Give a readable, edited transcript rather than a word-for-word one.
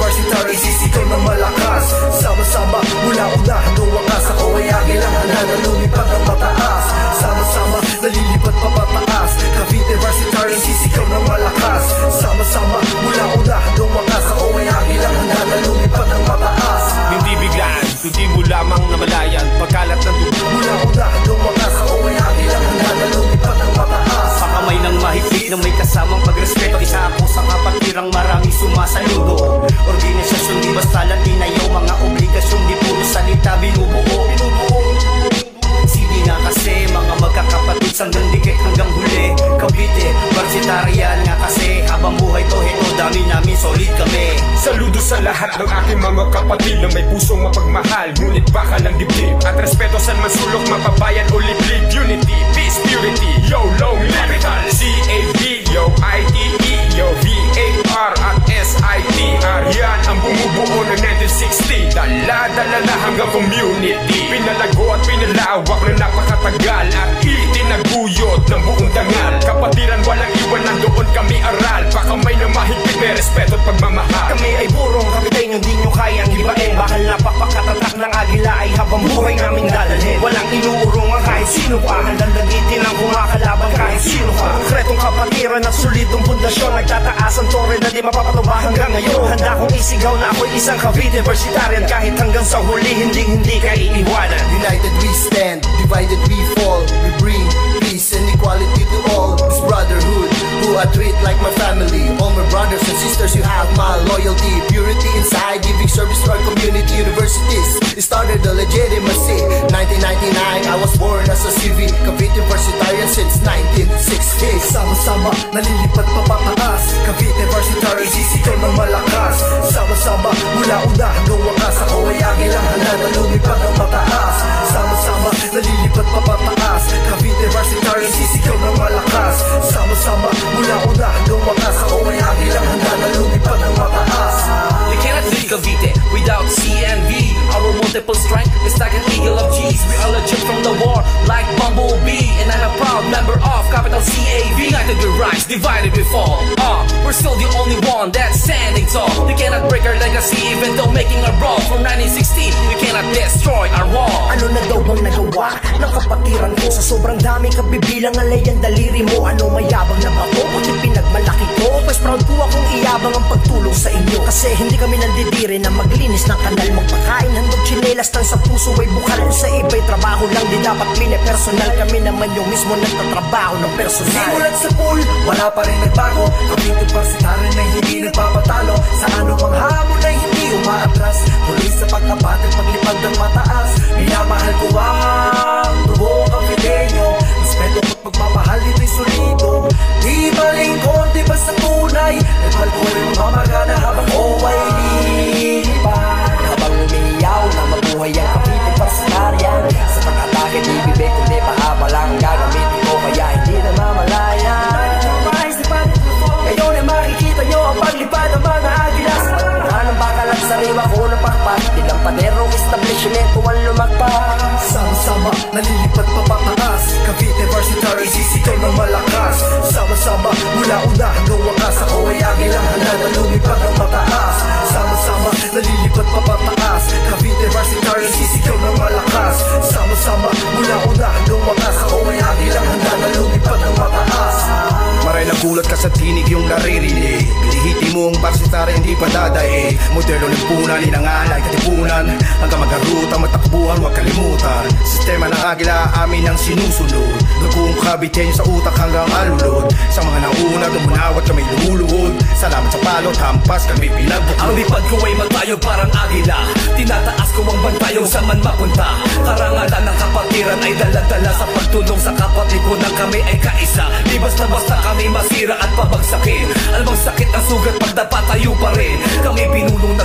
Varsitary, sisigaw ng malakas. Sama-sama mula una hanggang wakas. Ako ay agilang handa na lumipad ng mataas. Sama-sama nalilipad papataas. Cavite Varsitary, sisigaw ng malakas. Sama-sama mula una hanggang wakas. Ako ay agilang handa na lumipad ng mataas. Hindi biglaan, kundi mo lamang namalayan. Pagkalat ng dugo mula una hanggang wakas. Ako ay agilang handa na lumipad ng mataas. Pakamay ng mahigpit na may kasamang pagrespeto. Isa ako sa kapatirang maraming sumasaludo. Organisasyon di basta lang tinayaw. Mga obligasyon di puro salita binubuo. Sige nga kasi mga magkakapatid sanggang dikit hanggang huli. Cavite, Varsitarian nga kasi habang buhay to heto dami namin solid kami. Saludo sa lahat ng aking mga kapatid na may pusong mapagmahal, ngunit baka ng dibdib at respeto sa mansulok, mapabayan o liblib. Unity, peace, purity, yo, long capital C-A-V, yo, I-T-E, yo, V-A-R at S-I-T-R. Yan ang bumubuo ng 1960. Dala-dala na hanggang community. Pinalago at pinalawak na napakatagal at itinaguyod ng buong dangal. Kapatiran walang iwan, nandoon kami aral. Baka may na mahigpit, may respeto at pagmamahal. Kami ay burong kapitain, hindi nyo kayang ibain. Bakal na papakatatak ng agila ay habang buhay naming dadalhin. Walang inuurungan kahit sino pa. Handang dagitin ang kumakalaban kahit sino pa. Konkretong kapatiran at solidong pundasyon. Nagtataas ang tore na di mapapatuba hanggang ngayon. Handa kong isigaw na ako'y isang Cavite Varsitarian. Kahit hanggang sa huli, hindi ka iiwanan. United we stand, divided we fall. We bring peace and equality to all. This brotherhood, who I treat like my family. All my brothers and sisters, you have my loyalty. Purity inside, giving service to our community. Universities, it started the legitimacy. 1999, I was born as a CV. Cavite Varsitarian since 1960. Sama-sama, nalilipad papataas. Cavite Varsitary, sisigaw ng malakas. Sama-sama, mula una hanggang wakas. Ako ay agilang handa na lumipad ng mataas. Sama-sama, nalilipad papataas. Cavite Varsitary, sisigaw ng malakas. Sama-sama, mula una hanggang wakas. Ako ay agilang handa na lumipad ng mataas. You cannot leave Cavite without CNV. Our multiple strength is like an eagle of G's. We are legit from the war like Bumblebee. And I'm a proud member of capital CAV. United we rise, divided we fall. We're still the only one that's standing tall. You cannot break our legacy even though making a brawl. From 1960, you cannot destroy our wall. Ano na daw bang nagawa ng kapatiran ko? Sa sobrang dami kabibilang alay ang daliri mo. Ano mayabang na ba ko? Buti pinagmalaki ko. Pues proud ko akong iyabang ang pagtulong sa inyo. Kasi hindi kami nandidiri na maglinis ng kanal. Magpakain, handog chinelas tan sa puso ay bukal. Kung sa iba'y trabaho lang, di dapat personal. Kami naman yung mismo nagtatrabaho ng personal. Simulat sa pool, wala pa rin nagbago. Cavite Varsitarian na hindi nagpapatalo. Sa anumang hamon ay hindi umaatras. Tuloy sa pagkabatid, paglipad ng mataas. Minamahal ko ang tubo Caviteño. Respeto ko't pagmamahal dito'y solido. Di malingkod, di basta tunay. Nagmahal ko yung mamagana habang ay lilipad. Habang umiyaw na mabuhay ang Cavite Varsitarian. Sa pag-atake di bibig kundi pahabalang gagamitin ko. Kaya hindi na mamalayan. Ngayon ay makikita nyo ang paglipad ng mga agila. Sa pagmamahal ng bakal at sariwa ko ng pakpak. Bilang paderong establishment ang lumagpas. Sama-sama, nalilipad papataas. Cavite Varsitary, sisigaw ng malakas. Sama-sama, mula una hanggang wakas. Ako ay agilang handa na lumipad ng mataas. Sama-sama, nalilipad papataas. Cavite Varsitary, sisigaw ng malakas. Sama-sama, mula una hanggang wakas. Ako ay agilang handa na lumipad ng mataas. Maray nagulat ka sa tinig yung naririnig. Lihiti mong Varsitary hindi pa dadaig. Modelo ng punan, inangalay katipunan. Hanggang magaruta, matakbuhan, huwag kalimutan. Sistema ng agila, amin ang sinusunod. Dugong Caviteño sa utak hanggang alulod. Sa mga nauna, dumunawat kami lumuluhod. Salamat sa palot, hampas kami pinagbuklod. Ang lipad ko ay magtayo parang agila. Tinataas ko ang bantayong sa man mapunta. Karangalan ng kapatiran ay dala-dala sa pagtulong sa kapatikunan. Kami ay kaisa. Di basta-basta kami masira at pabagsakin. Alamang sakit ang sugat pag dapat tayo pa rin. Kami pinulong